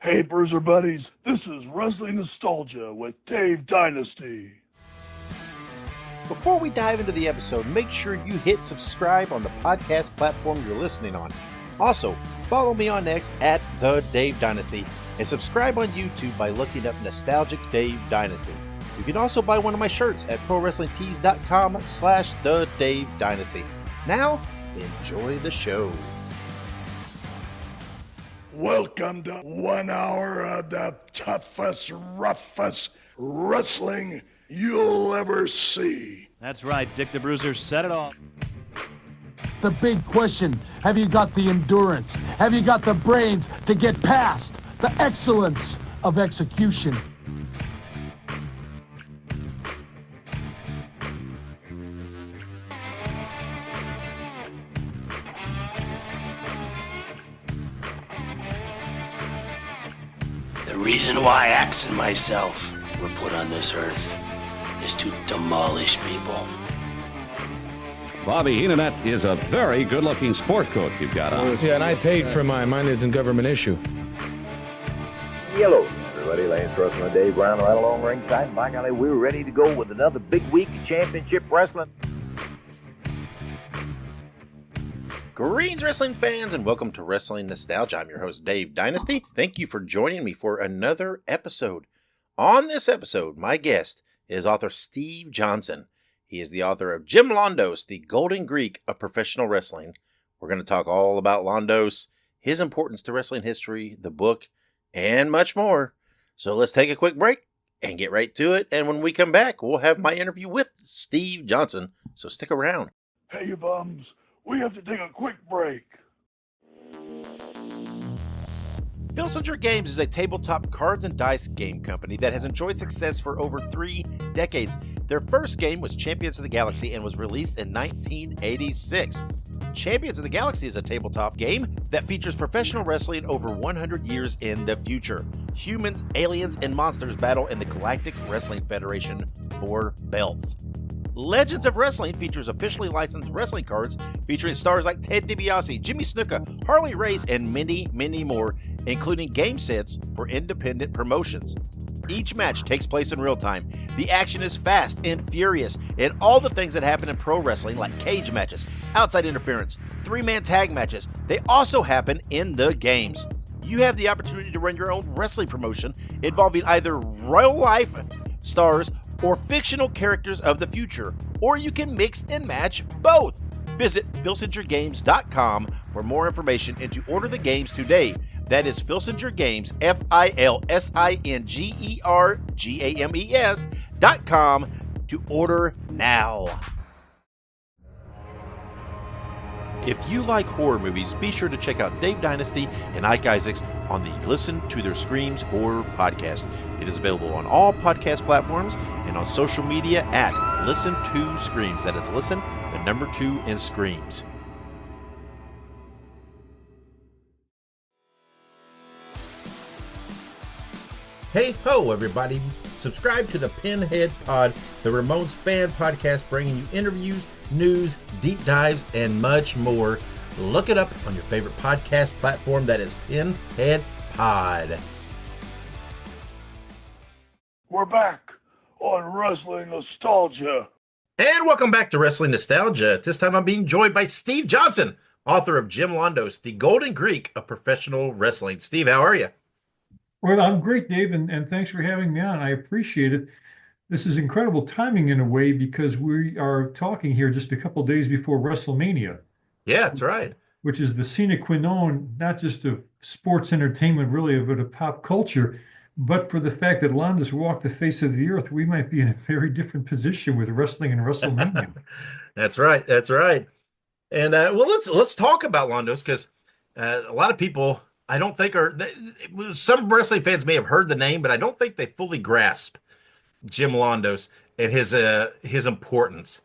Hey, Bruiser Buddies, this is Wrestling Nostalgia with Dave Dynasty. Before we dive into the episode, make sure you hit subscribe on the podcast platform you're listening on. Also, follow me on X at The Dave Dynasty and subscribe on YouTube by looking up Nostalgic Dave Dynasty. You can also buy one of my shirts at ProWrestlingTees.com/The Dave Dynasty. Now, enjoy the show. Welcome to 1 hour of the toughest, roughest wrestling you'll ever see. That's right, Dick the Bruiser said it all. The big question, have you got the endurance? Have you got the brains to get past the excellence of execution? The reason why Axe and myself were put on this earth is to demolish people. Bobby Heenan, that is a very good-looking sport coat you've got on. Yeah, and I paid for mine. Mine isn't government issue. Hello, everybody. Lance Russell and Dave Brown right along ringside. And by golly, we're ready to go with another big week of championship wrestling. Greetings, wrestling fans, and welcome to Wrestling Nostalgia. I'm your host, Dave Dynasty. Thank you for joining me for another episode. On this episode, my guest is author Steve Johnson. He is the author of Jim Londos, the Golden Greek of Professional Wrestling. We're going to talk all about Londos, his importance to wrestling history, the book, and much more. So let's take a quick break and get right to it. And when we come back, we'll have my interview with Steve Johnson. So stick around. Hey, you bums, we have to take a quick break. Filsinger Games is a tabletop cards and dice game company that has enjoyed success for over 3 decades. Their first game was Champions of the Galaxy and was released in 1986. Champions of the Galaxy is a tabletop game that features professional wrestling over 100 years in the future. Humans, aliens, and monsters battle in the Galactic Wrestling Federation for belts. Legends of Wrestling features officially licensed wrestling cards featuring stars like Ted DiBiase, Jimmy Snuka, Harley Race, and many, many more, including game sets for independent promotions. Each match takes place in real time. The action is fast and furious, and all the things that happen in pro wrestling, like cage matches, outside interference, 3-man tag matches, they also happen in the games. You have the opportunity to run your own wrestling promotion involving either real life stars or fictional characters of the future, or you can mix and match both. Visit filsingergames.com for more information and to order the games today. That is Filsinger Games, FILSINGERGAMES.com to order now. If you like horror movies, be sure to check out Dave Dynasty and Ike Isaacs on the Listen to Their Screams Horror Podcast. It is available on all podcast platforms and on social media at Listen to Screams. That is Listen, the number 2, and Screams. Hey ho, everybody. Subscribe to the Pinhead Pod, the Ramones fan podcast, bringing you interviews, news, deep dives, and much more. Look it up on your favorite podcast platform. That is Pinhead Pod. We're back on Wrestling Nostalgia. And welcome back to Wrestling Nostalgia. At this time, I'm being joined by Steve Johnson, author of Jim Londos, the Golden Greek of Professional Wrestling. Steve, how are you? Well, I'm great, Dave, and thanks for having me on. I appreciate it. This is incredible timing in a way because we are talking here just a couple days before WrestleMania. Yeah, that's right. Which is the sine qua non, not just of sports entertainment, really, but of pop culture, but for the fact that Londos walked the face of the earth, we might be in a very different position with wrestling and WrestleMania. That's right. That's right. And well, let's talk about Londos because a lot of people, I don't think some wrestling fans may have heard the name, but I don't think they fully grasp Jim Londos and his importance.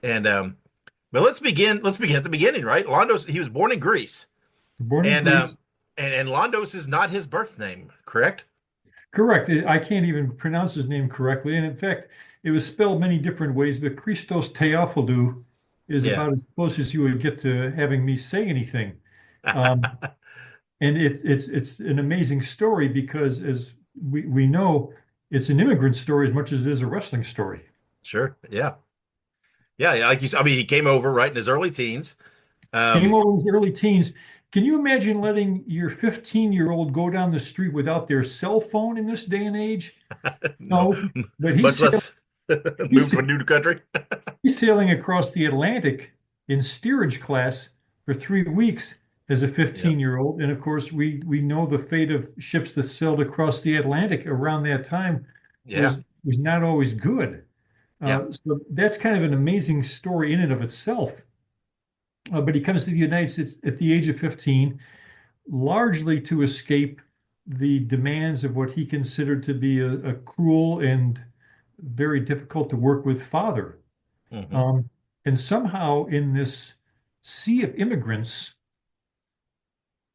And but let's begin at the beginning, right? Londos, he was born in Greece. And Londos is not his birth name, correct? Correct. I can't even pronounce his name correctly. And in fact, it was spelled many different ways, but Christos Theophilou is about as close as you would get to having me say anything. And it's an amazing story because, as we know, it's an immigrant story as much as it is a wrestling story. Sure. Yeah. Yeah. Like you said, I mean, he came over right in his early teens. Came over in his early teens. Can you imagine letting your 15-year-old go down the street without their cell phone in this day and age? No, but much less move to a new country. he's sailing across the Atlantic in steerage class for 3 weeks as a 15-year-old. And of course, we know the fate of ships that sailed across the Atlantic around that time was not always good. So that's kind of an amazing story in and of itself. But he comes to the United States at the age of 15, largely to escape the demands of what he considered to be a cruel and very difficult to work with father. And somehow in this sea of immigrants,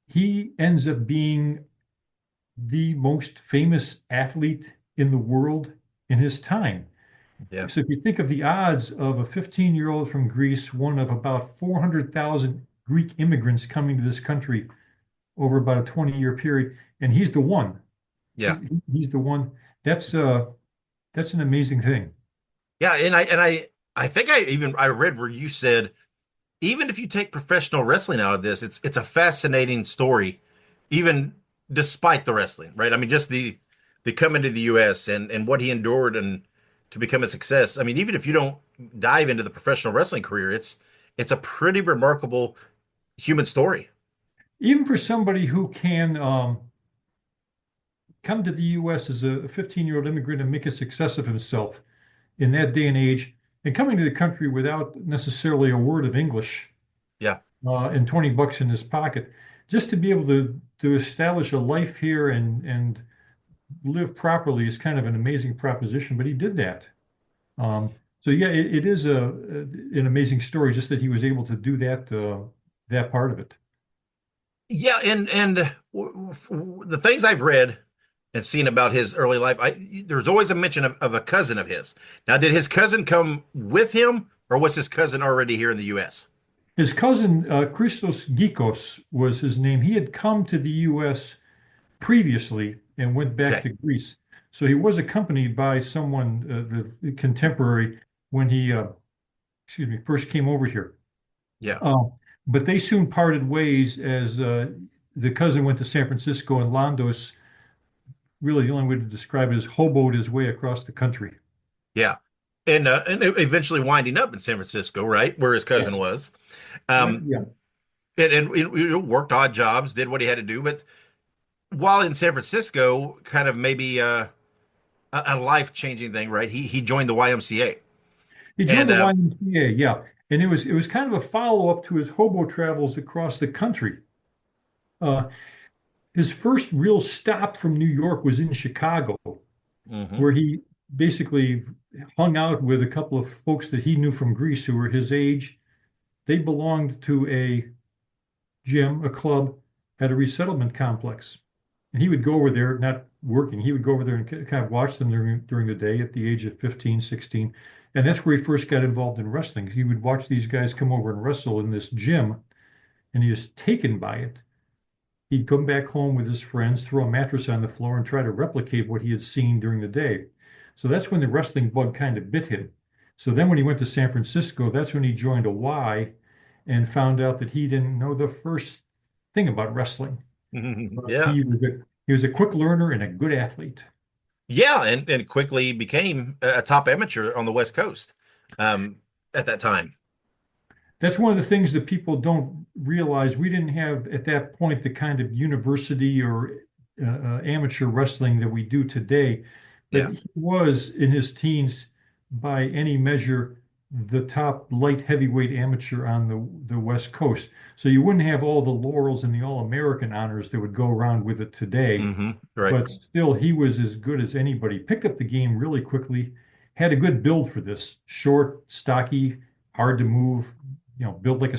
he ends up being the most famous athlete in the world in his time. Yeah. So if you think of the odds of a 15-year-old from Greece, one of about 400,000 Greek immigrants coming to this country over about a 20-year period, and he's the one. Yeah. He's the one. That's an amazing thing. Yeah, and I think I read where you said even if you take professional wrestling out of this, it's a fascinating story, even despite the wrestling, right? I mean, just the coming to the US and what he endured and to become a success. I mean, even if you don't dive into the professional wrestling career, it's a pretty remarkable human story. Even for somebody who can come to the US as a 15-year-old immigrant and make a success of himself in that day and age, and coming to the country without necessarily a word of English, and $20 in his pocket, just to be able to establish a life here and live properly is kind of an amazing proposition. But he did that. So yeah, it is an amazing story, just that he was able to do that part of it. Yeah, and the things I've read and seen about his early life, there's always a mention of a cousin of his. Now, did his cousin come with him, or was his cousin already here in the U.S.? His cousin, Christos Gikos was his name. He had come to the U.S. previously and went back to Greece. So he was accompanied by someone, the contemporary, when he, first came over here. Yeah. But they soon parted ways as the cousin went to San Francisco, and Londos, really the only way to describe it, is hoboed his way across the country. Yeah. And eventually winding up in San Francisco, right, where his cousin was. And worked odd jobs, did what he had to do. But while in San Francisco, kind of maybe a life-changing thing, right? He joined the YMCA. He joined the YMCA, yeah. And it was kind of a follow-up to his hobo travels across the country. His first real stop from New York was in Chicago, where he basically hung out with a couple of folks that he knew from Greece who were his age. They belonged to a gym, a club at a resettlement complex. And he would go over there, not working, he would go over there and kind of watch them during the day at the age of 15, 16. And that's where he first got involved in wrestling. He would watch these guys come over and wrestle in this gym, and he was taken by it. He'd come back home with his friends, throw a mattress on the floor, and try to replicate what he had seen during the day. So that's when the wrestling bug kind of bit him. So then when he went to San Francisco, that's when he joined a Y and found out that he didn't know the first thing about wrestling. Yeah. He was a quick learner and a good athlete. Yeah, and quickly became a top amateur on the West Coast at that time. That's one of the things that people don't realize. We didn't have at that point the kind of university or amateur wrestling that we do today. But he was, in his teens, by any measure, the top light heavyweight amateur on the West Coast. So you wouldn't have all the laurels and the All-American honors that would go around with it today. Right. But still, he was as good as anybody. Picked up the game really quickly, had a good build for this. Short, stocky, hard to move, built like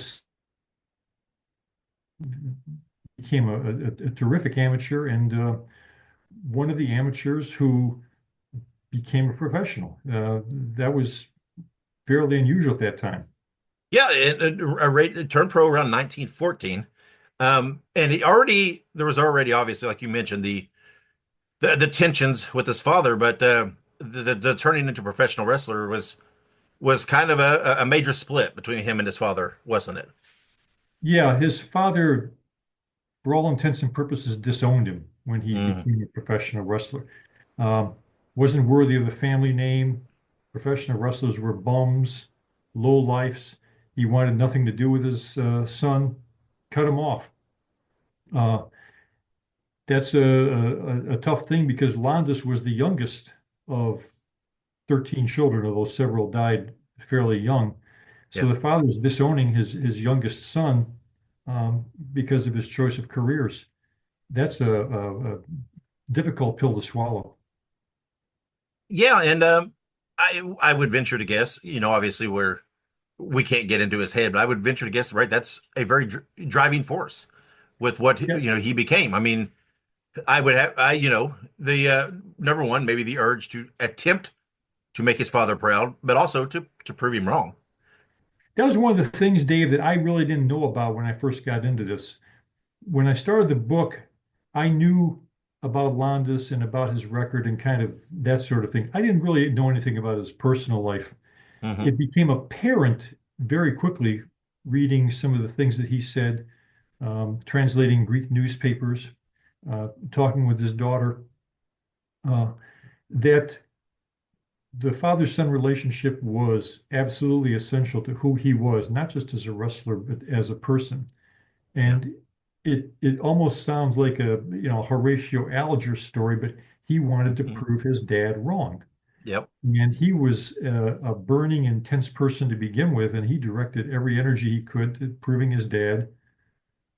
became a terrific amateur, and one of the amateurs who became a professional. That was fairly unusual at that time. Yeah, it turned pro around 1914. And there was already obviously, like you mentioned, the tensions with his father, but the turning into a professional wrestler was kind of a major split between him and his father, wasn't it? Yeah, his father, for all intents and purposes, disowned him when he Mm, became a professional wrestler. Um, wasn't worthy of the family name. Professional wrestlers were bums, low lifes. He wanted nothing to do with his son. Cut him off. Uh, that's a tough thing because Londos was the youngest of 13 children, although several died fairly young. So yeah. the father was disowning his youngest son because of his choice of careers. That's a difficult pill to swallow. Yeah, and I would venture to guess, obviously we can't get into his head, but I would venture to guess, right, that's a very driving force with what Yeah, he became. I mean, I would have the number one, maybe the urge to attempt to make his father proud, but also to prove him wrong. that was one of the things, Dave, that I really didn't know about when I first got into this. When I started the book, I knew about Londos and about his record and kind of that sort of thing. I didn't really know anything about his personal life. Hmm. It became apparent very quickly reading some of the things that he said, translating Greek newspapers, talking with his daughter, uh, that the father-son relationship was absolutely essential to who he was, not just as a wrestler, but as a person. Yeah. And it almost sounds like a Horatio Alger story, but he wanted to Mhm. prove his dad wrong. Yep. And he was a burning, intense person to begin with, and he directed every energy he could to proving his dad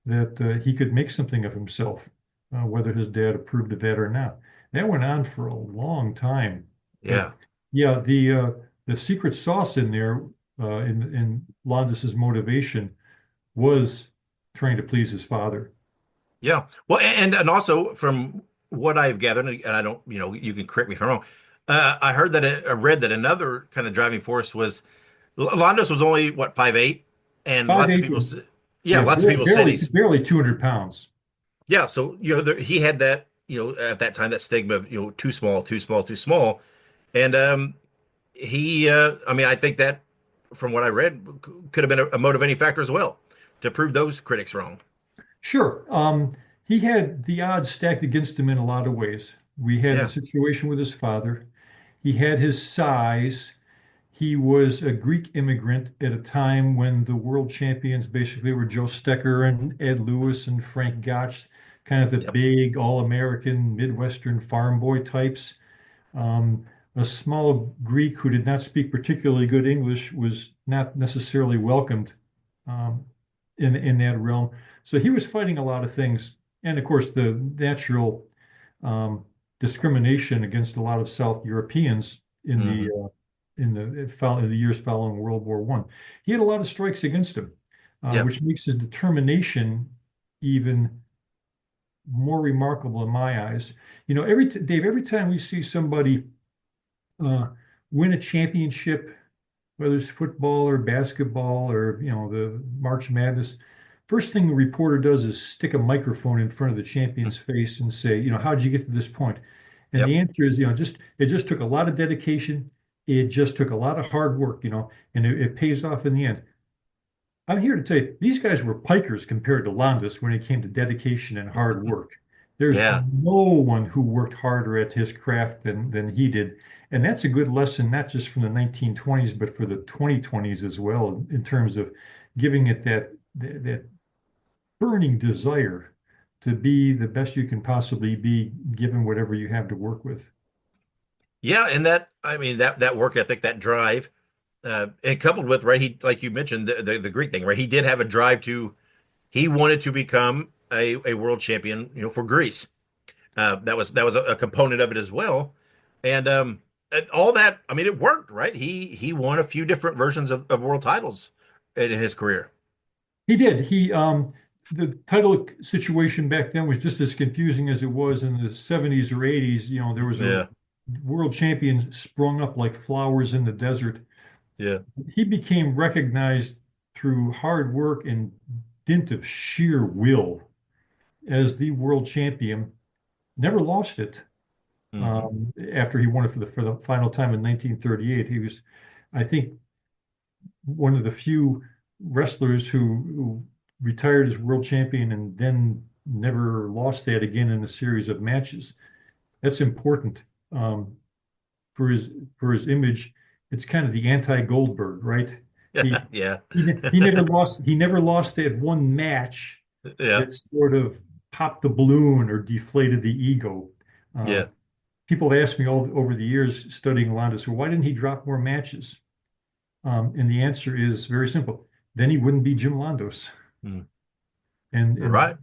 that he could make something of himself, whether his dad approved of that or not. That went on for a long time. But Yeah. yeah, the secret sauce in there, in Londos's motivation, was trying to please his father. Yeah. Well, and also from what I've gathered, and I don't, you can correct me if I'm wrong. I heard that I read that another kind of driving force was Londos was only what 5'8", and Five lots of eight, people, yeah, yeah, lots of people said he's barely 200 pounds. yeah. So he had that at that time that stigma of too small, too small, too small, and I mean, I think that from what I read could have been a motivating factor as well to prove those critics wrong. Sure. He had the odds stacked against him in a lot of ways. We had the Yeah. situation with his father. He had his size. He was a Greek immigrant at a time when the world champions basically were Joe Stecker and Ed Lewis and Frank Gotch, kind of the Yep. big all-American Midwestern farm boy types. Um, a small Greek who did not speak particularly good English was not necessarily welcomed um, in that realm. So he was fighting a lot of things, and of course the natural um, discrimination against a lot of South Europeans in Hmm. the years following World War One. He had a lot of strikes against him, Yep. which makes his determination even more remarkable in my eyes. Dave, every time we see somebody uh, win a championship, whether it's football or basketball or the March Madness, first thing the reporter does is stick a microphone in front of the champion's face and say, how'd you get to this point? And the Yep. answer is, it just took a lot of dedication. It just took a lot of hard work, and it pays off in the end. I'm here to tell you, these guys were pikers compared to Londos when it came to dedication and hard work. There's Yeah. no one who worked harder at his craft than he did. And that's a good lesson, not just from the 1920s, but for the 2020s as well, in terms of giving it that burning desire to be the best you can possibly be, given whatever you have to work with. Yeah, and I mean that work ethic, that drive, and coupled with right, he like you mentioned the Greek thing, right? He did have a drive he wanted to become a world champion, for Greece. That was a component of it as well, and all that. I mean, it worked, right? He won a few different versions of world titles in his career. He did. The title situation back then was just as confusing as it was in the 70s or 80s. There was a Yeah, world champion sprung up like flowers in the desert. yeah, He became recognized through hard work and dint of sheer will, as the world champion, never lost it. After he won it for the final time in 1938, he was, I think, one of the few wrestlers who retired as world champion and then never lost that again in a series of matches. That's important for his image. It's kind of the anti-Goldberg, right? He never lost that one match that sort of popped the balloon or deflated the ego. People have asked me all over the years studying Londos, well, why didn't he drop more matches? And the answer is very simple. Then he wouldn't be Jim Londos. And right.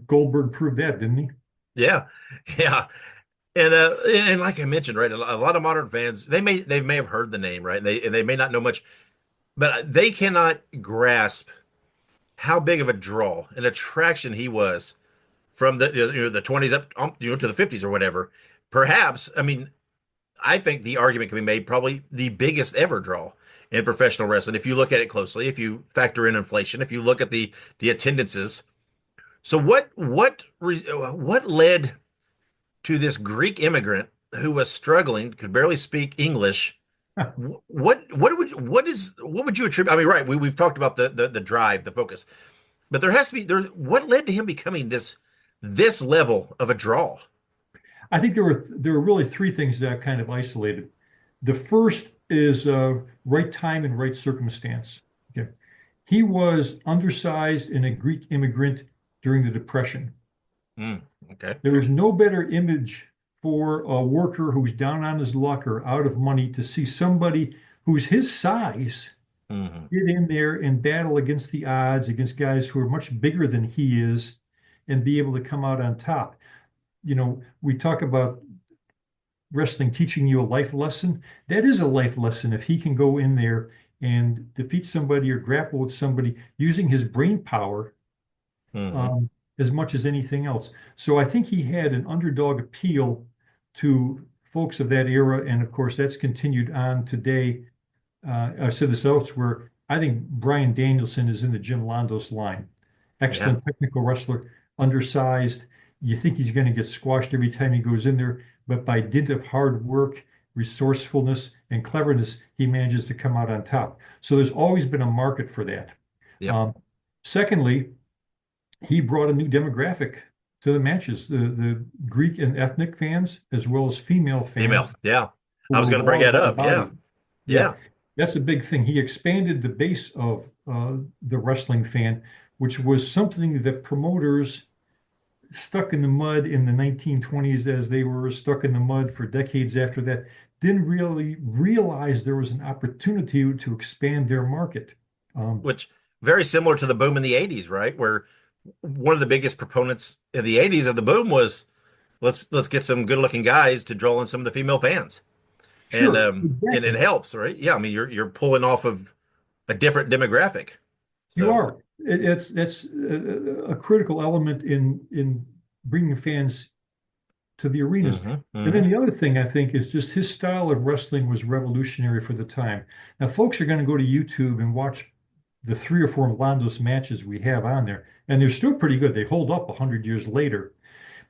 Goldberg proved that, didn't he? Yeah. And like I mentioned, right, a lot of modern fans, they may have heard the name, right? And they may not know much, but they cannot grasp how big of a draw, an attraction he was from the 20s up to the 50s or whatever. Perhaps, I mean, I think the argument can be made probably the biggest ever draw in professional wrestling. If you look at it closely, if you factor in inflation, if you look at the attendances. So what led to this Greek immigrant who was struggling, could barely speak English? What would you attribute? I mean, right, we've talked about the drive, the focus, but there has to be what led to him becoming this level of a draw? I think there were really three things that kind of isolated. The first is right time and right circumstance. Okay. He was undersized and a Greek immigrant during the Depression. Okay. There is no better image for a worker who's down on his luck or out of money to see somebody who's his size get in there and battle against the odds, against guys who are much bigger than he is, and be able to come out on top. We talk about wrestling teaching you a life lesson. That is a life lesson if he can go in there and defeat somebody or grapple with somebody using his brain power as much as anything else. So I think he had an underdog appeal to folks of that era. And of course, that's continued on today. I've said this elsewhere. I think Bryan Danielson is in the Jim Londos line. Excellent technical wrestler, undersized. You think he's going to get squashed every time he goes in there, but by dint of hard work, resourcefulness, and cleverness, he manages to come out on top. So there's always been a market for that. Secondly, he brought a new demographic to the matches, the Greek and ethnic fans, as well as female fans. I was going to bring that up. Yeah. That's a big thing. He expanded the base of the wrestling fan, which was something that promoters stuck in the mud in the 1920s, as they were stuck in the mud for decades after that, didn't really realize there was an opportunity to expand their market. Which very similar to the boom in the 80s, right? Where one of the biggest proponents in the 80s of the boom was let's get some good looking guys to draw in some of the female fans. Sure, and it helps, right? Yeah, I mean you're pulling off of a different demographic. So. You are. That's a critical element in bringing fans to the arenas. And then the other thing I think is just his style of wrestling was revolutionary for the time. Now, folks are going to go to YouTube and watch the 3 or 4 Londos matches we have on there, and they're still pretty good. They hold up 100 years later.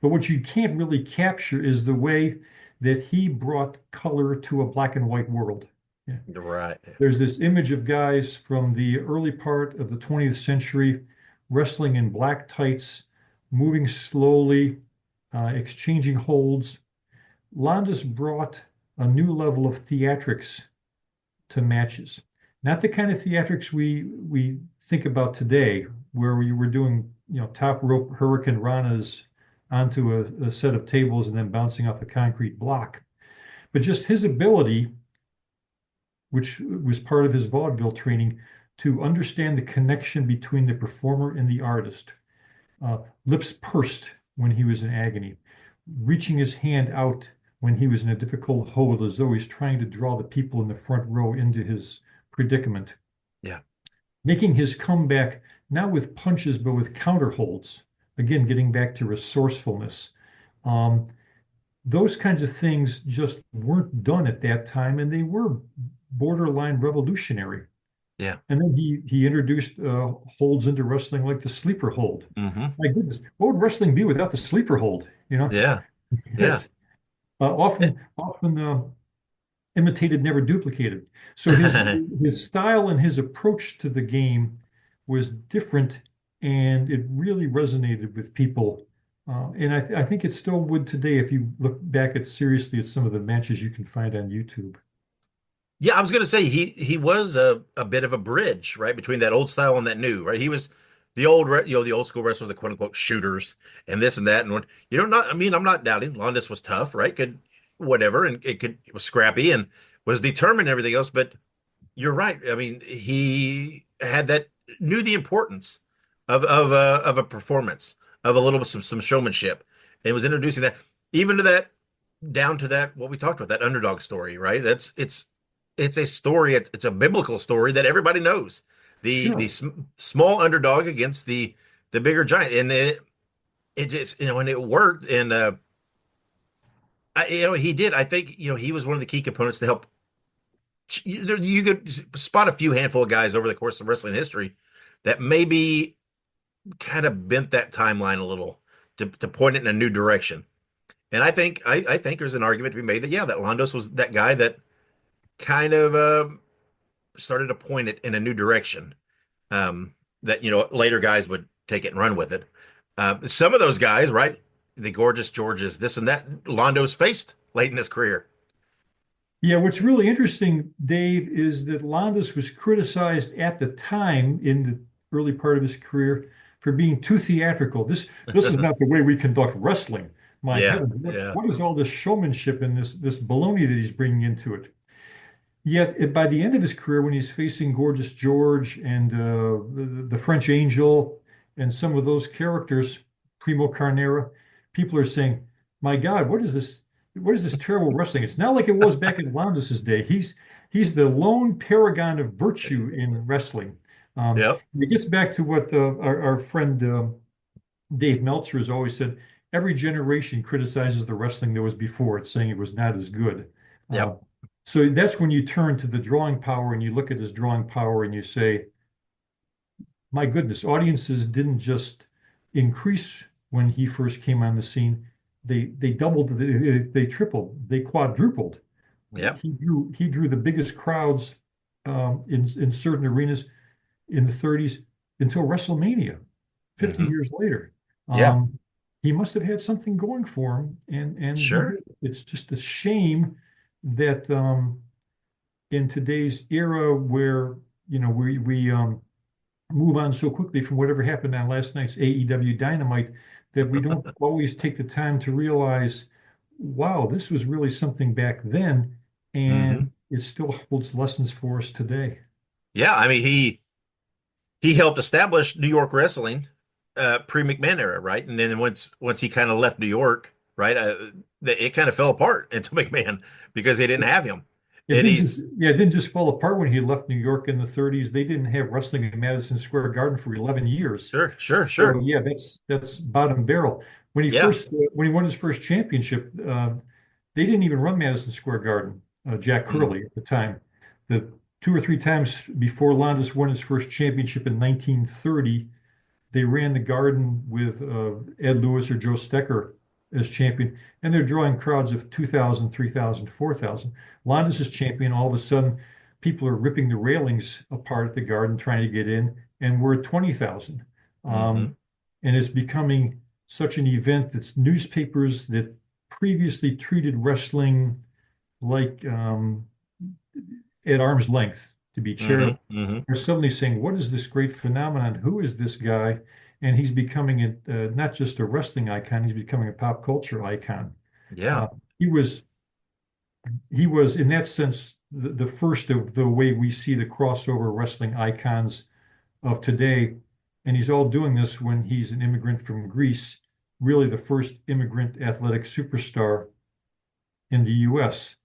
But what you can't really capture is the way that he brought color to a black and white world. Yeah. Right. There's this image of guys from the early part of the 20th century wrestling in black tights, moving slowly, exchanging holds. Londos brought a new level of theatrics to matches. Not the kind of theatrics we think about today, where we were doing top rope hurricane ranas onto a set of tables and then bouncing off a concrete block. But just his ability, which was part of his vaudeville training, to understand the connection between the performer and the artist. Lips pursed when he was in agony, reaching his hand out when he was in a difficult hold, as though he's trying to draw the people in the front row into his predicament. Yeah. Making his comeback, not with punches, but with counter holds. Again, getting back to resourcefulness. Those kinds of things just weren't done at that time, and they were borderline revolutionary. Yeah. And then he introduced holds into wrestling like the sleeper hold. My goodness, what would wrestling be without the sleeper hold? Yeah. Yeah. It's often imitated, never duplicated. So his style and his approach to the game was different, and it really resonated with people. And I think it still would today if you look back seriously at some of the matches you can find on YouTube. Yeah, I was going to say he was a bit of a bridge, right, between that old style and that new, right? He was the the old school wrestlers, the quote unquote shooters, and this and that, and what not. I mean, I'm not doubting Londos was tough, right? Could whatever, and it was scrappy and was determined and everything else. But you're right. I mean, he had knew the importance of a performance, of a little bit some showmanship, and was introducing that even to that down to that what we talked about, that underdog story, right? It's a story. It's a biblical story that everybody knows. The small underdog against the bigger giant, and it just and it worked. And he did. I think he was one of the key components to help. You could spot a few handful of guys over the course of wrestling history that maybe kind of bent that timeline a little to point it in a new direction. And I think there's an argument to be made that that Londos was that guy that kind of started to point it in a new direction, that later guys would take it and run with it. Some of those guys, right, the Gorgeous Georges, this and that, Londos faced late in his career. Yeah, what's really interesting, Dave, is that Londos was criticized at the time in the early part of his career for being too theatrical. This is not the way we conduct wrestling. My heavens, what is all this showmanship and this baloney that he's bringing into it? Yet by the end of his career, when he's facing Gorgeous George and the French Angel and some of those characters, Primo Carnera, people are saying, "My God, what is this? What is this terrible wrestling?" It's not like it was back in Londos's day. He's the lone paragon of virtue in wrestling. It gets back to what our friend Dave Meltzer has always said. Every generation criticizes the wrestling that was before it, saying it was not as good. So that's when you turn to the drawing power and you look at his drawing power and you say, my goodness, audiences didn't just increase when he first came on the scene. They doubled, they tripled, they quadrupled. He drew the biggest crowds in certain arenas in the 30s until WrestleMania, 50 years later. He must have had something going for him, and sure, it's just a shame that in today's era where we move on so quickly from whatever happened on last night's AEW Dynamite that we don't always take the time to realize, wow, this was really something back then, and it still holds lessons for us today. Yeah, I mean he helped establish New York wrestling pre-McMahon era, right? And then once he kind of left New York, right, it kind of fell apart until McMahon because they didn't have him. It didn't just fall apart when he left New York in the 30s. They didn't have wrestling in Madison Square Garden for 11 years. Sure. So, yeah, that's bottom barrel. When he when he won his first championship, they didn't even run Madison Square Garden. Jack Curley at the time. The 2 or 3 times before Londos won his first championship in 1930, they ran the Garden with Ed Lewis or Joe Stecker as champion, and they're drawing crowds of 2,000, 3,000, 4,000. Londos is champion. All of a sudden, people are ripping the railings apart at the Garden trying to get in, and we're at 20,000. And it's becoming such an event that newspapers that previously treated wrestling like at arm's length to be charitable are suddenly saying, what is this great phenomenon? Who is this guy? And he's becoming not just a wrestling icon, he's becoming a pop culture icon. He was in that sense the first of the way we see the crossover wrestling icons of today. And he's all doing this when he's an immigrant from Greece, really the first immigrant athletic superstar in the U.S.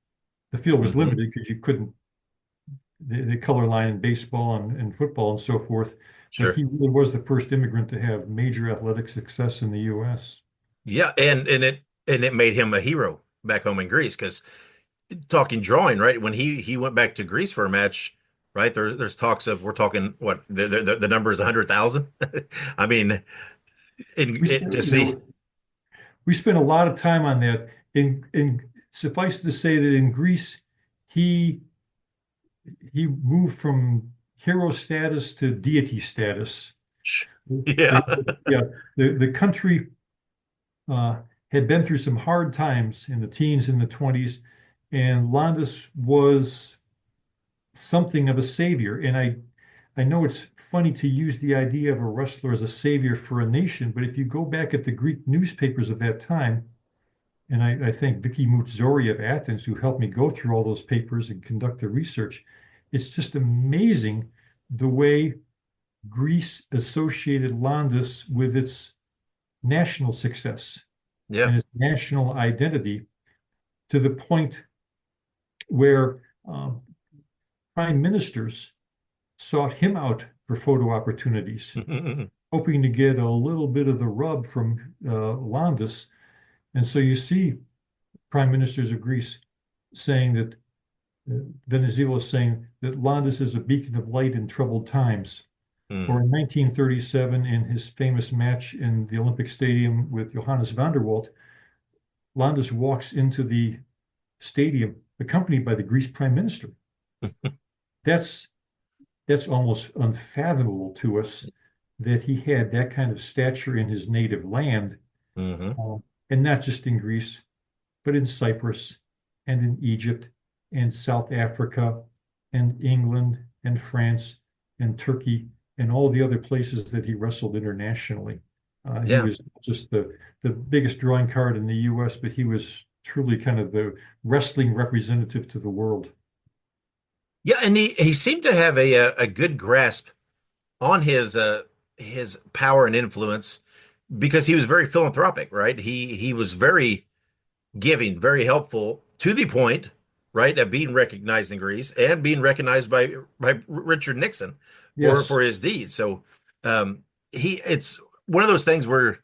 The field was limited because you couldn't, the color line in baseball and football and so forth. But he really was the first immigrant to have major athletic success in the U.S. Yeah, and it made him a hero back home in Greece, because talking drawing, right? When he went back to Greece for a match, right? There's talks of we're talking what the number is 100,000. I mean, to see. We spent a lot of time on that. In suffice to say that in Greece, he moved from hero status to deity status. Yeah. The country had been through some hard times in the teens and the 20s, and Londos was something of a savior. And I know it's funny to use the idea of a wrestler as a savior for a nation, but if you go back at the Greek newspapers of that time, and I thank Vicky Moutzori of Athens, who helped me go through all those papers and conduct the research, it's just amazing the way Greece associated Londos with its national success and its national identity, to the point where prime ministers sought him out for photo opportunities, hoping to get a little bit of the rub from Londos. And so you see prime ministers of Greece saying that, Venizelos saying that Londos is a beacon of light in troubled times. Or in 1937, in his famous match in the Olympic Stadium with Johannes van der Walt, Londos walks into the stadium accompanied by the Greece prime minister. That's almost unfathomable to us, that he had that kind of stature in his native land, and not just in Greece, but in Cyprus and in Egypt and South Africa and England and France and Turkey and all the other places that he wrestled internationally. He was just the biggest drawing card in the U.S., but he was truly kind of the wrestling representative to the world. Yeah, and he seemed to have a good grasp on his power and influence, because he was very philanthropic, right? He was very giving, very helpful, to the point, right, of being recognized in Greece and being recognized by Richard Nixon for his deeds. So it's one of those things where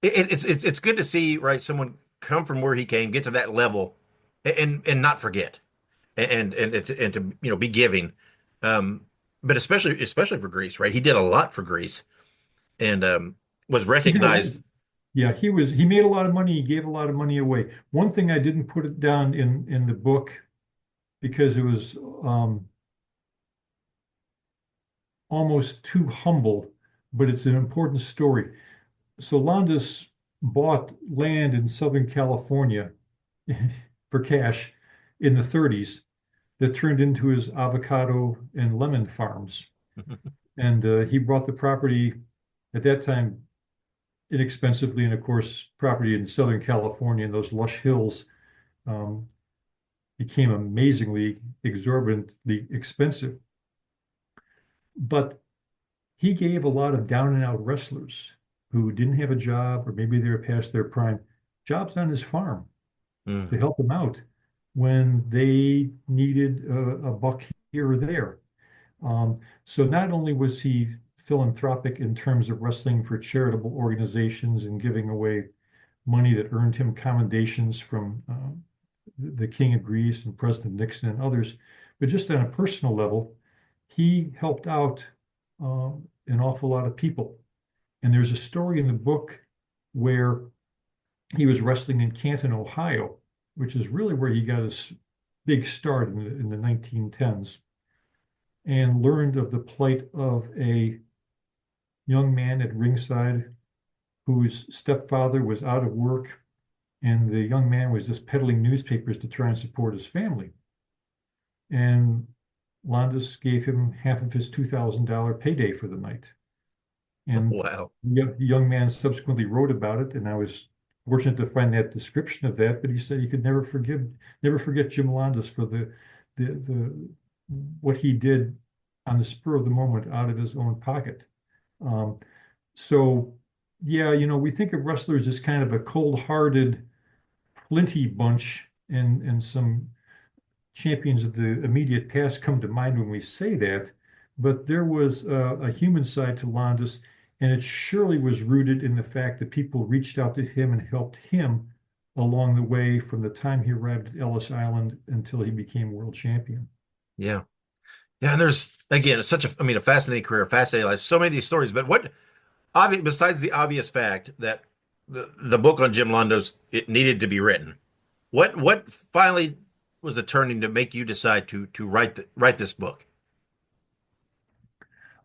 it's good to see, right, someone come from where he came, get to that level, and not forget, and to be giving, but especially for Greece, right? He did a lot for Greece, and was recognized. He made a lot of money. He gave a lot of money away. One thing I didn't put it down in the book, because it was almost too humble, but it's an important story. So Londos bought land in Southern California for cash in the 30s that turned into his avocado and lemon farms. And he bought the property at that time inexpensively, and of course, property in Southern California in those lush hills became amazingly exorbitantly expensive. But he gave a lot of down and out wrestlers who didn't have a job, or maybe they were past their prime, jobs on his farm to help them out when they needed a buck here or there. So not only was he philanthropic in terms of wrestling for charitable organizations and giving away money that earned him commendations from the King of Greece and President Nixon and others, but just on a personal level, he helped out an awful lot of people. And there's a story in the book where he was wrestling in Canton, Ohio, which is really where he got his big start in the 1910s, and learned of the plight of a young man at ringside whose stepfather was out of work, and the young man was just peddling newspapers to try and support his family. And Londos gave him half of his $2,000 payday for the night. And wow. The young man subsequently wrote about it, and I was fortunate to find that description of that. But he said he could never forget Jim Londos for the what he did on the spur of the moment out of his own pocket. So yeah, we think of wrestlers as kind of a cold-hearted, flinty bunch, and some champions of the immediate past come to mind when we say that. But there was a human side to Londos, and it surely was rooted in the fact that people reached out to him and helped him along the way from the time he arrived at Ellis Island until he became world champion. Yeah. Yeah, and there's again, it's such a fascinating career, fascinating life, so many of these stories. But what obvious besides the obvious fact that the book on Jim Londos it needed to be written, what finally was the turning to make you decide to write this book?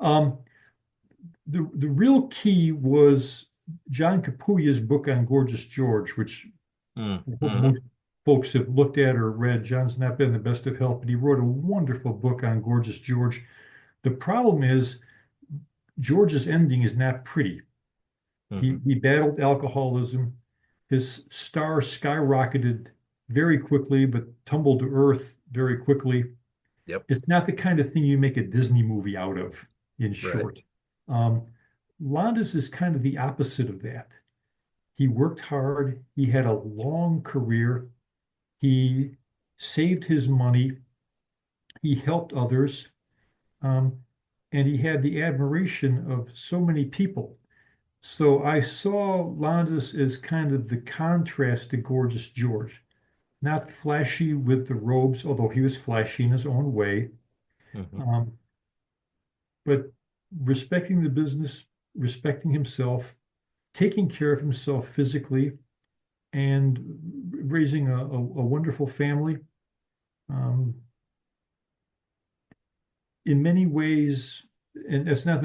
Um, the real key was John Capuya's book on Gorgeous George, which most folks have looked at or read. John's not been the best of health, but he wrote a wonderful book on Gorgeous George. The problem is George's ending is not pretty. He battled alcoholism. His star skyrocketed very quickly, but tumbled to earth very quickly. Yep. It's not the kind of thing you make a Disney movie out of, in short. Londos is kind of the opposite of that. He worked hard. He had a long career. He saved his money. He helped others. And he had the admiration of so many people. So I saw Londos as kind of the contrast to Gorgeous George. Not flashy with the robes, although he was flashy in his own way. But respecting the business, respecting himself, taking care of himself physically, and raising a wonderful family. In many ways, and that's not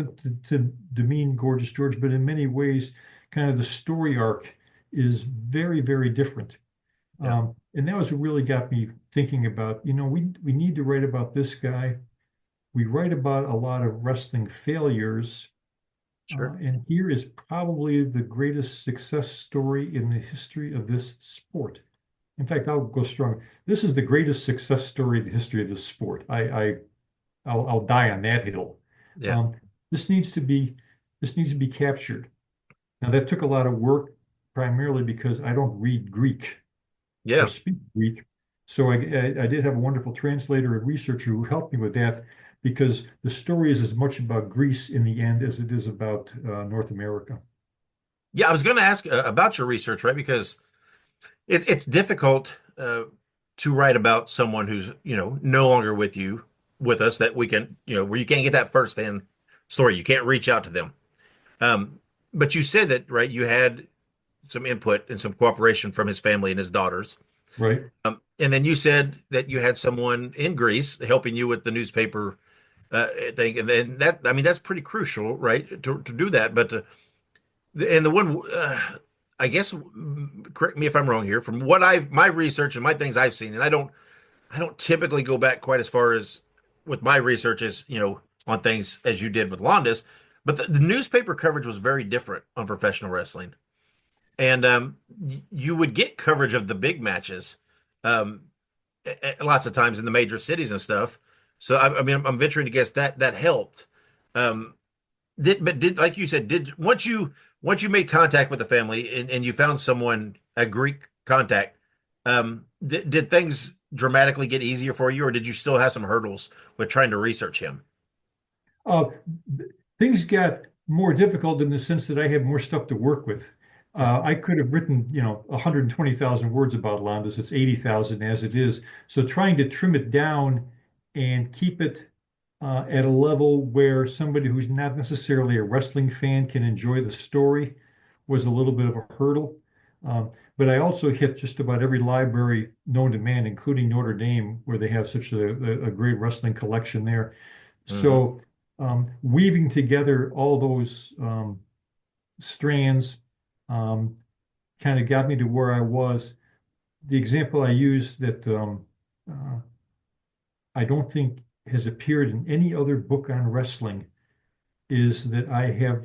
to demean Gorgeous George, but in many ways, kind of the story arc is very, very different. And that was what really got me thinking about, we need to write about this guy. We write about a lot of wrestling failures. And here is probably the greatest success story in the history of this sport. In fact, I'll go strong. This is the greatest success story in the history of this sport. I'll die on that hill. Yeah. This needs to be captured. Now that took a lot of work, primarily because I don't read Greek or speak Greek. So I did have a wonderful translator and researcher who helped me with that, because the story is as much about Greece in the end as it is about North America. Yeah, I was going to ask about your research, right? Because it's difficult to write about someone who's no longer with us, that we can where you can't get that firsthand story. You can't reach out to them. But you said that, right? You had some input and some cooperation from his family and his daughters, right? And then you said that you had someone in Greece helping you with the newspaper thing, and then that's pretty crucial, right? To do that, but and the one, I guess, correct me if I'm wrong here. From what my research and my things I've seen, and I don't typically go back quite as far as with my research as on things as you did with Londos, but the newspaper coverage was very different on professional wrestling, and you would get coverage of the big matches, lots of times in the major cities and stuff. So I'm venturing to guess that helped. Did like you said, once you made contact with the family and you found someone, a Greek contact, did things dramatically get easier for you, or did you still have some hurdles with trying to research him? Things got more difficult in the sense that I had more stuff to work with. I could have written, 120,000 words about Londos. It's 80,000 as it is. So trying to trim it down and keep it at a level where somebody who's not necessarily a wrestling fan can enjoy the story was a little bit of a hurdle. But I also hit just about every library known to man, including Notre Dame, where they have such a great wrestling collection there. So weaving together all those strands kind of got me to where I was. The example I used that I don't think has appeared in any other book on wrestling is that I have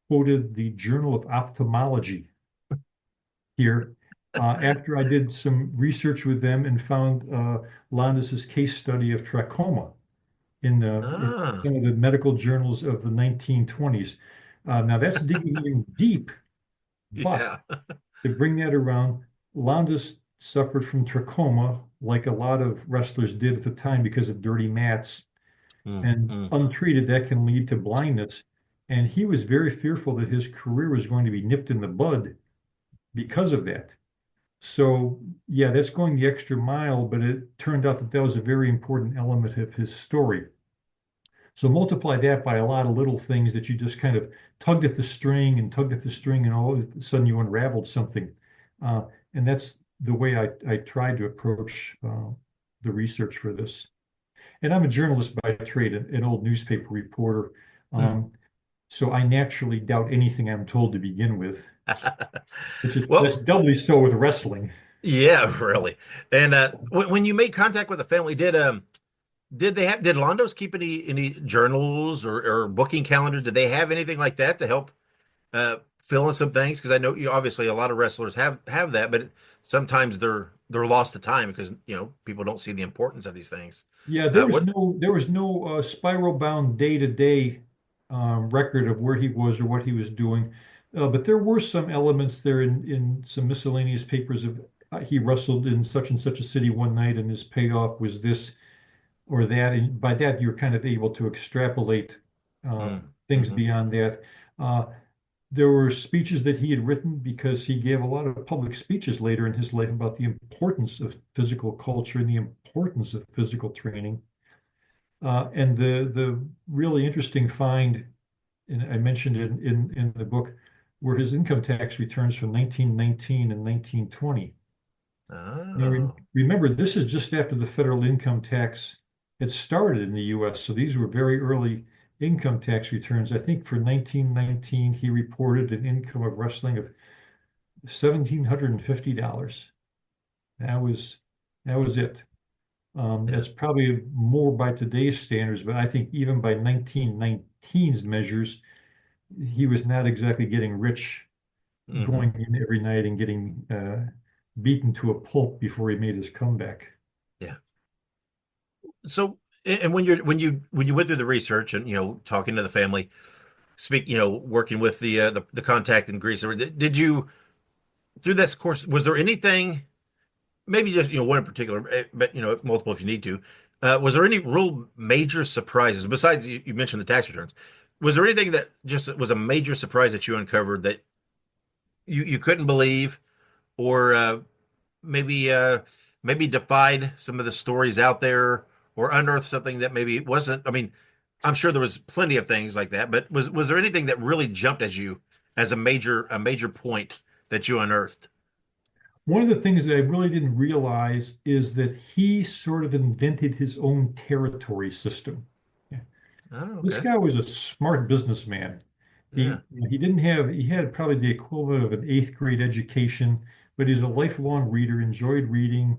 quoted the Journal of Ophthalmology here after I did some research with them and found Londos's case study of trachoma in some of the medical journals of the 1920s. Now that's digging in deep, but to bring that around, Londos suffered from trachoma like a lot of wrestlers did at the time because of dirty mats. And untreated, that can lead to blindness. And he was very fearful that his career was going to be nipped in the bud because of that. So, yeah, that's going the extra mile, but it turned out that that was a very important element of his story. So multiply that by a lot of little things that you just kind of tugged at the string and tugged at the string, and all of a sudden you unraveled something. And that's the way I tried to approach the research for this. And I'm a journalist by trade, an old newspaper reporter. So I naturally doubt anything I'm told to begin with. Well, That's doubly so with wrestling. yeah, really. And when you made contact with the family, did Londos keep any journals or booking calendar? Did they have anything like that to help fill in some things? Because I know obviously a lot of wrestlers have that, but sometimes they're lost to time because people don't see the importance of these things. Yeah, there was no spiral bound day-to-day record of where he was or what he was doing, but there were some elements there in some miscellaneous papers of he wrestled in such and such a city one night and his payoff was this or that, and by that you're kind of able to extrapolate things beyond that. There were speeches that he had written because he gave a lot of public speeches later in his life about the importance of physical culture and the importance of physical training. And the really interesting find, and I mentioned it in the book, were his income tax returns from 1919 and 1920. Now, remember, this is just after the federal income tax had started in the U.S., so these were very early income tax returns. I think for 1919, he reported an income of wrestling of $1,750. That was it. That's probably more by today's standards, but I think even by 1919's measures, he was not exactly getting rich going in every night and getting beaten to a pulp before he made his comeback. Yeah. So, and when you went through the research and talking to the family, working with the contact in Greece, did you through this course was there anything, maybe just one in particular, but multiple if you need to, was there any real major surprises besides you mentioned the tax returns? Was there anything that just was a major surprise that you uncovered that you couldn't believe, or maybe defied some of the stories out there, or unearthed something that maybe wasn't? I mean, I'm sure there was plenty of things like that, but was there anything that really jumped at you as a major point that you unearthed? One of the things that I really didn't realize is that he sort of invented his own territory system. Oh, okay. This guy was a smart businessman. He had probably the equivalent of an 8th grade education, but he's a lifelong reader, enjoyed reading,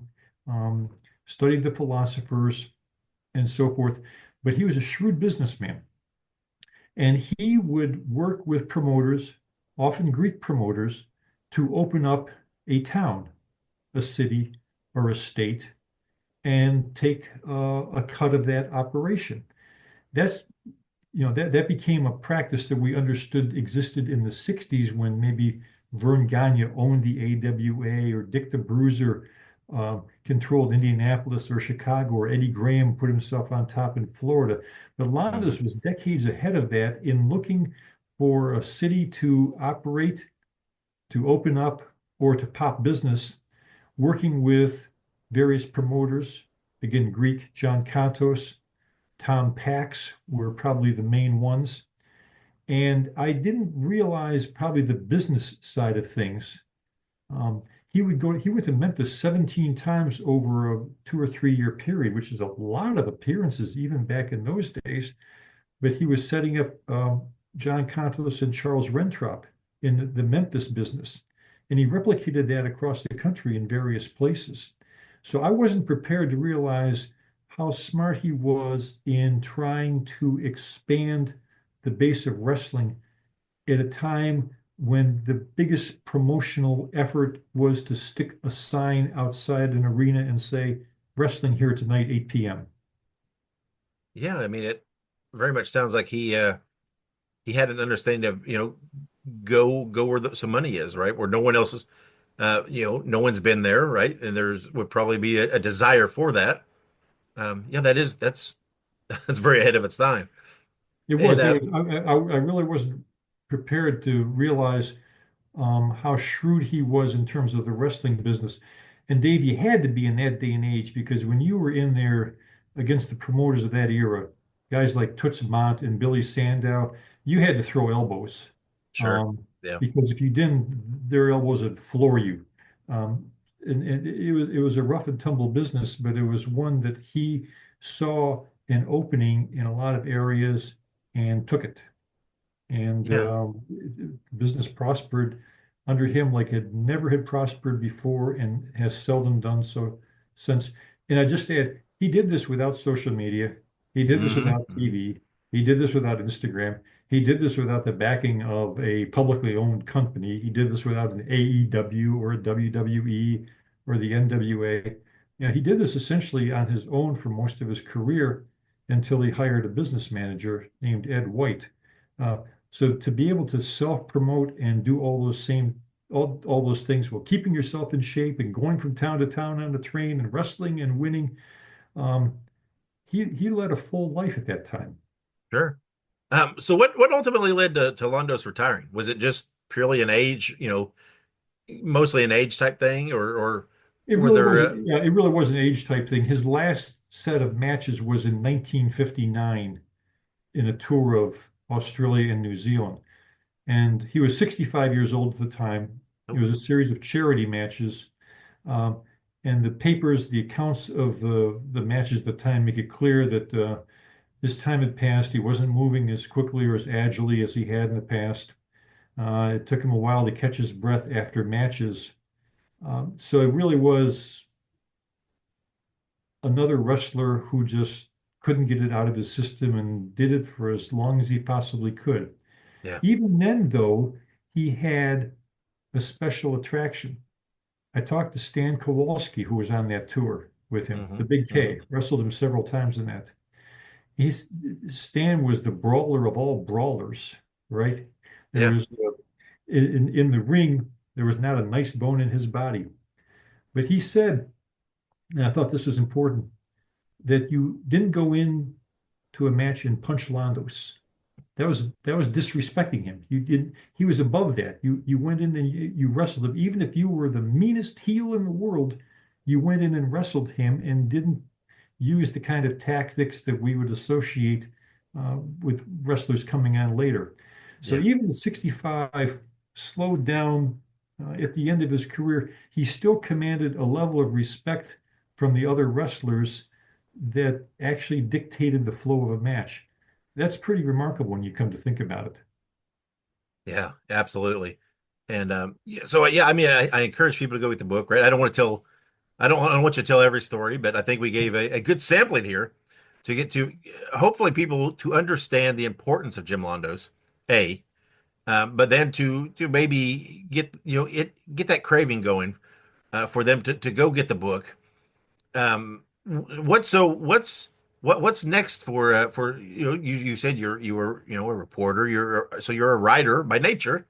studied the philosophers and so forth. But he was a shrewd businessman. And he would work with promoters, often Greek promoters, to open up a town, a city, or a state, and take a cut of that operation. That became a practice that we understood existed in the 60s when maybe Vern Gagne owned the AWA, or Dick the Bruiser controlled Indianapolis or Chicago, or Eddie Graham put himself on top in Florida. But Londos was decades ahead of that in looking for a city to operate, to open up, or to pop business, working with various promoters. Again, Greek, John Kantos, Tom Pax were probably the main ones. And I didn't realize probably the business side of things. He went to Memphis 17 times over a 2 or 3 year period, which is a lot of appearances even back in those days. But he was setting up John Kantos and Charles Rentrop in the Memphis business. And he replicated that across the country in various places. So I wasn't prepared to realize how smart he was in trying to expand the base of wrestling at a time when the biggest promotional effort was to stick a sign outside an arena and say, "Wrestling here tonight, 8 p.m." Yeah, I mean, it very much sounds like he had an understanding of, go where some money is, right? Where no one else is, no one's been there, right? And would probably be a desire for that. That's very ahead of its time. It was. I really wasn't prepared to realize how shrewd he was in terms of the wrestling business. And Dave, you had to be in that day and age, because when you were in there against the promoters of that era, guys like Toots Mondt and Billy Sandow, you had to throw elbows. Sure. Yeah. Because if you didn't, their elbows would floor you. And it was a rough and tumble business, but it was one that he saw an opening in a lot of areas and took it. And business prospered under him like it never had prospered before and has seldom done so since. And I just add, he did this without social media. He did this without TV. He did this without Instagram. He did this without the backing of a publicly owned company. He did this without an AEW or a WWE or the NWA. He did this essentially on his own for most of his career until he hired a business manager named Ed White. So to be able to self-promote and do all those things while keeping yourself in shape and going from town to town on the train and wrestling and winning, he led a full life at that time. Sure. So what ultimately led to Londos retiring? Was it just purely an age, mostly an age type thing, or it really was an age type thing. His last set of matches was in 1959 in a tour of Australia and New Zealand. And he was 65 years old at the time. It was a series of charity matches. And the papers, the accounts of the matches at the time make it clear that his time had passed. He wasn't moving as quickly or as agilely as he had in the past. It took him a while to catch his breath after matches. So it really was another wrestler who just couldn't get it out of his system and did it for as long as he possibly could. Yeah. Even then, though, he had a special attraction. I talked to Stan Kowalski, who was on that tour with him, the Big K, wrestled him several times in that. Stan was the brawler of all brawlers, right? There was in the ring, there was not a nice bone in his body. But he said, and I thought this was important, that you didn't go in to a match and punch Londos. That was disrespecting him. He was above that. You went in and you wrestled him. Even if you were the meanest heel in the world, you went in and wrestled him and didn't use the kind of tactics that we would associate with wrestlers coming on later. So even at 65, slowed down at the end of his career, he still commanded a level of respect from the other wrestlers that actually dictated the flow of a match. That's pretty remarkable when you come to think about it. Yeah, absolutely. And I encourage people to go get the book, right? I don't want you to tell every story, but I think we gave a good sampling here to get to hopefully people to understand the importance of Jim Londos, but then to maybe get that craving going for them to go get the book. What's next for you said you were a reporter, you're a writer by nature.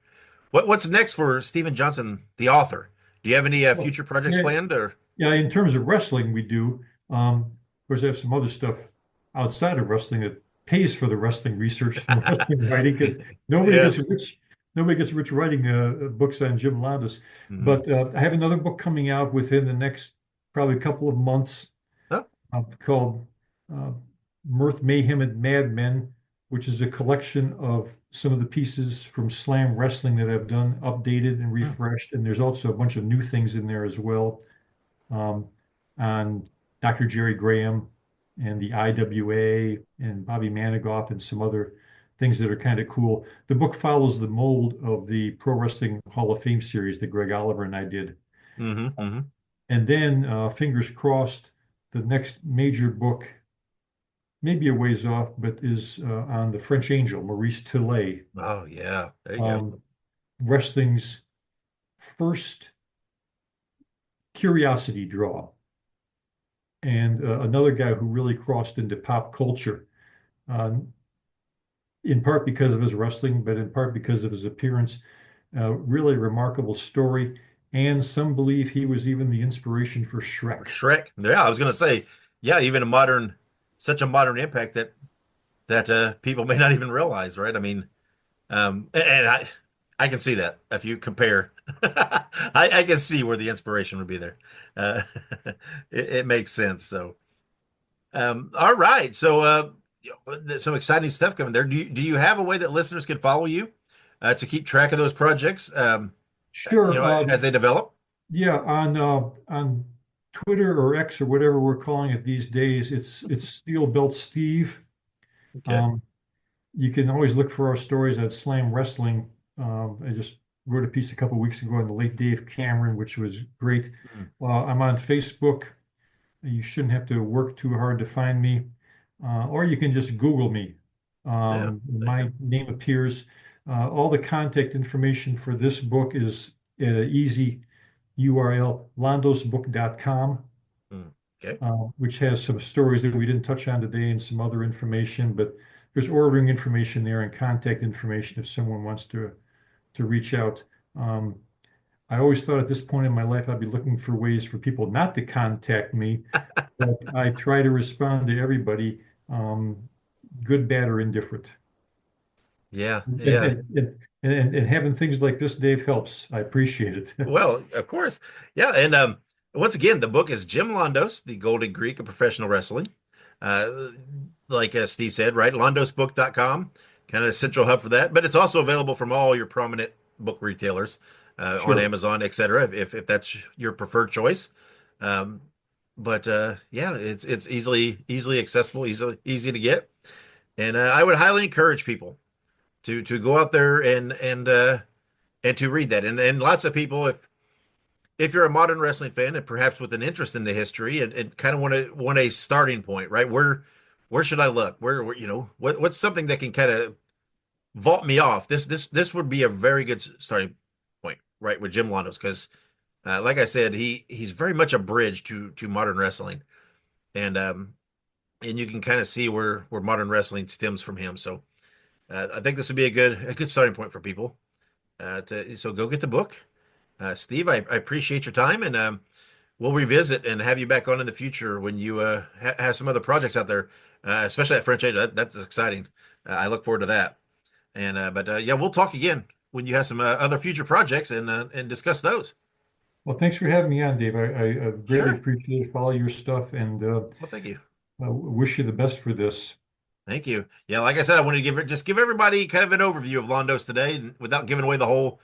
What's next for Steven Johnson, the author? Do you have any future projects planned? Or in terms of wrestling, we do. Of course, I have some other stuff outside of wrestling that pays for the wrestling research and wrestling writing. Nobody gets rich writing books on Jim Londos. But I have another book coming out within the next probably couple of months called Mirth, Mayhem, and Mad Men, which is a collection of some of the pieces from Slam Wrestling that I've done, updated and refreshed. And there's also a bunch of new things in there as well, on Dr. Jerry Graham and the IWA and Bobby Manigoff and some other things that are kind of cool. The book follows the mold of the Pro Wrestling Hall of Fame series that Greg Oliver and I did. And then, fingers crossed, the next major book, maybe a ways off, but is on the French Angel, Maurice Tillet. Oh, yeah. There you go. Wrestling's first curiosity draw. And another guy who really crossed into pop culture, in part because of his wrestling, but in part because of his appearance. Really remarkable story. And some believe he was even the inspiration for Shrek. Yeah, I was going to say, even such a modern impact that people may not even realize, right? I mean, and I can see that if you compare, I can see where the inspiration would be there. It makes sense. So, all right. So, there's some exciting stuff coming there. Do you have a way that listeners can follow you to keep track of those projects? Sure. As they develop. Yeah, on Twitter or X or whatever we're calling it these days, it's Steel Belt Steve. Okay. You can always look for our stories at Slam Wrestling. I just wrote a piece a couple of weeks ago on the late Dave Cameron, which was great. I'm on Facebook. You shouldn't have to work too hard to find me, or you can just Google me. My name appears. All the contact information for this book is at an easy URL, londosbook.com, which has some stories that we didn't touch on today and some other information, but there's ordering information there and contact information if someone wants to reach out. I always thought at this point in my life I'd be looking for ways for people not to contact me, but I try to respond to everybody, good, bad, or indifferent. Yeah. And having things like this, Dave, helps. I appreciate it. Well, of course. Yeah. And once again, the book is Jim Londos, the Golden Greek of Professional Wrestling. Like Steve said, right? LondosBook.com, kind of a central hub for that. But it's also available from all your prominent book retailers on Amazon, etc., if that's your preferred choice. But it's easily accessible, easy to get. And I would highly encourage people to go out there and to read that. And lots of people, if you're a modern wrestling fan and perhaps with an interest in the history and kind of want a starting point, right? Where should I look? Where what's something that can kind of vault me off? This would be a very good starting point, right, with Jim Londos, because like I said, he's very much a bridge to modern wrestling, and you can kind of see where modern wrestling stems from him. So I think this would be a good starting point for people. So go get the book. Steve, I appreciate your time, and we'll revisit and have you back on in the future when you have some other projects out there, especially at French 8. That's exciting. I look forward to that. And we'll talk again when you have some other future projects and discuss those. Well, thanks for having me on, Dave. I greatly appreciate all your stuff, and well, thank you. I wish you the best for this. Thank you. Yeah, like I said, I wanted to give everybody kind of an overview of Londos today, without giving away the whole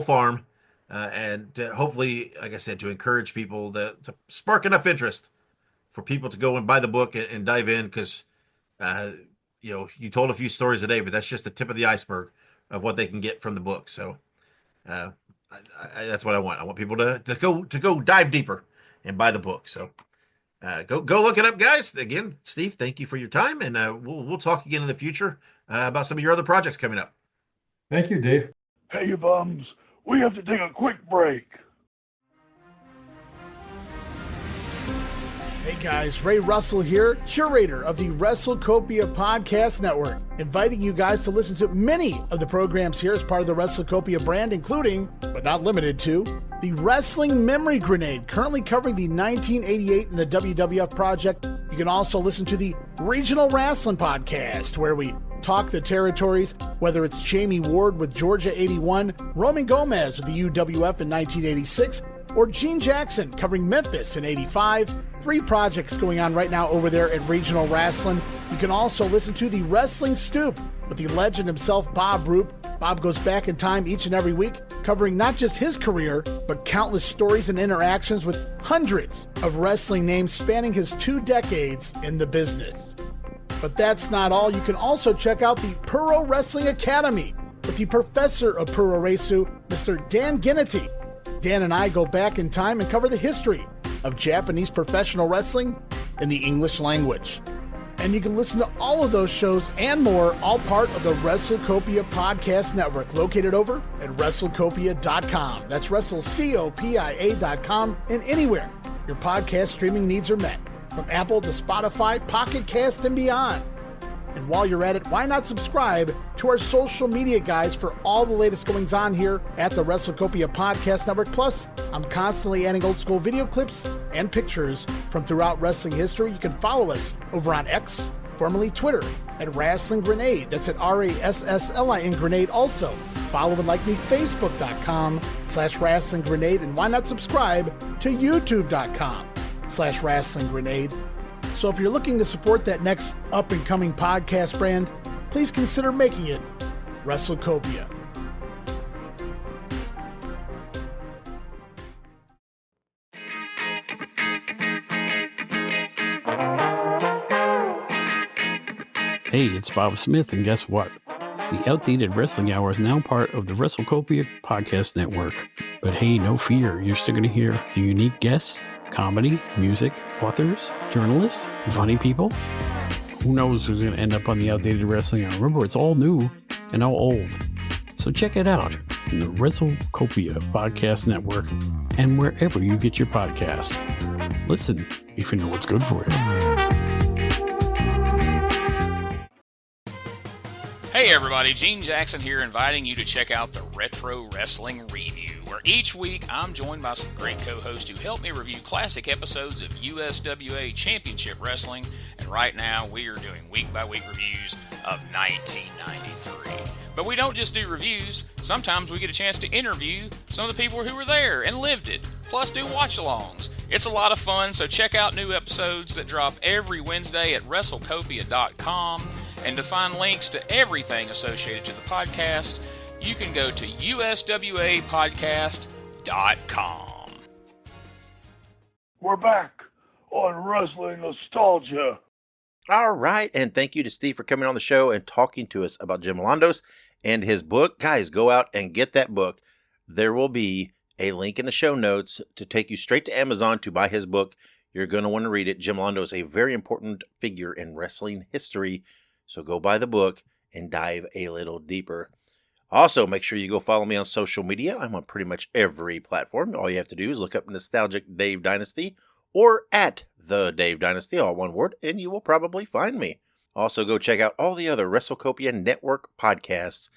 farm, and hopefully, like I said, to encourage people to spark enough interest for people to go and buy the book and dive in, because you told a few stories today, but that's just the tip of the iceberg of what they can get from the book. So that's what I want. I want people to go dive deeper and buy the book. So go look it up, guys. Again, Steve, thank you for your time, and we'll talk again in the future about some of your other projects coming up. Thank you, Dave. Hey, you bums, we have to take a quick break. Hey guys, Ray Russell here, curator of the WrestleCopia Podcast Network, inviting you guys to listen to many of the programs here as part of the WrestleCopia brand, including, but not limited to, the Wrestling Memory Grenade, currently covering the 1988 and the WWF project. You can also listen to the Regional Wrestling Podcast, where we talk the territories, whether it's Jamie Ward with Georgia 81, Roman Gomez with the UWF in 1986, or Gene Jackson covering Memphis in 85. 3 projects going on right now over there at Regional Wrestling. You can also listen to the Wrestling Stoop with the legend himself, Bob Roop. Bob goes back in time each and every week, covering not just his career, but countless stories and interactions with hundreds of wrestling names spanning his 2 decades in the business. But that's not all. You can also check out the Puro Wrestling Academy with the professor of Puro Resu, Mr. Dan Ginnity. Dan and I go back in time and cover the history of Japanese professional wrestling in the English language. And you can listen to all of those shows and more, all part of the WrestleCopia Podcast Network, located over at WrestleCopia.com. That's WrestleCopia.com, and anywhere your podcast streaming needs are met, from Apple to Spotify, Pocket Cast, and beyond. And while you're at it, why not subscribe to our social media guys for all the latest goings on here at the WrestleCopia Podcast Network. Plus, I'm constantly adding old school video clips and pictures from throughout wrestling history. You can follow us over on X, formerly Twitter, at Wrestling Grenade. That's at RASSLIN Grenade. Also, follow and like me, Facebook.com/Wrestling Grenade. And why not subscribe to YouTube.com/Wrestling Grenade. So if you're looking to support that next up-and-coming podcast brand, please consider making it WrestleCopia. Hey, it's Bob Smith, and guess what? The Outdated Wrestling Hour is now part of the WrestleCopia podcast network. But hey, no fear, you're still going to hear the unique guests, comedy, music, authors, journalists, funny people. Who knows who's going to end up on the Outdated Wrestling Hour? Remember, it's all new and all old. So check it out in the WrestleCopia podcast network and wherever you get your podcasts. Listen if you know what's good for you. Hey everybody, Gene Jackson here, inviting you to check out the Retro Wrestling Review, where each week I'm joined by some great co-hosts who help me review classic episodes of USWA Championship Wrestling, and right now we are doing week-by-week reviews of 1993. But we don't just do reviews, sometimes we get a chance to interview some of the people who were there and lived it, plus do watch-alongs. It's a lot of fun, so check out new episodes that drop every Wednesday at WrestleCopia.com. And to find links to everything associated to the podcast, you can go to uswapodcast.com. We're back on Wrestling Nostalgia. All right, and thank you to Steve for coming on the show and talking to us about Jim Londos and his book. Guys, go out and get that book. There will be a link in the show notes to take you straight to Amazon to buy his book. You're going to want to read it. Jim Londos is a very important figure in wrestling history. So go buy the book and dive a little deeper. Also, make sure you go follow me on social media. I'm on pretty much every platform. All you have to do is look up Nostalgic Dave Dynasty or at The Dave Dynasty, all one word, and you will probably find me. Also, go check out all the other WrestleCopia Network podcasts.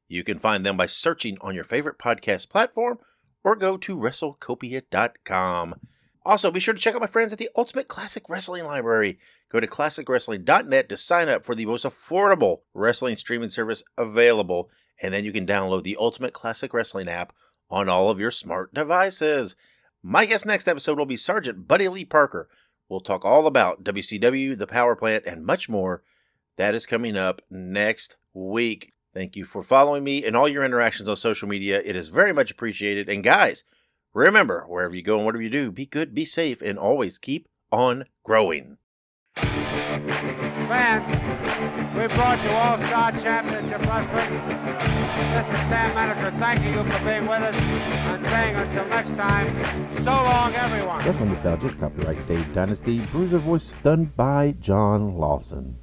You can find them by searching on your favorite podcast platform or go to WrestleCopia.com. Also, be sure to check out my friends at the Ultimate Classic Wrestling Library. Go to ClassicWrestling.net to sign up for the most affordable wrestling streaming service available, and then you can download the Ultimate Classic Wrestling app on all of your smart devices. My guest next episode will be Sergeant Buddy Lee Parker. We'll talk all about WCW, the Power Plant, and much more. That is coming up next week. Thank you for following me and all your interactions on social media. It is very much appreciated. And guys, remember, wherever you go and whatever you do, be good, be safe, and always keep on growing. Fans, we brought you All-Star Championship Wrestling. This is Sam Maneker thanking you for being with us and saying until next time, so long everyone. Wrestling Nostalgia, copyright Dave Dynasty, Bruiser voice done by John Lawson.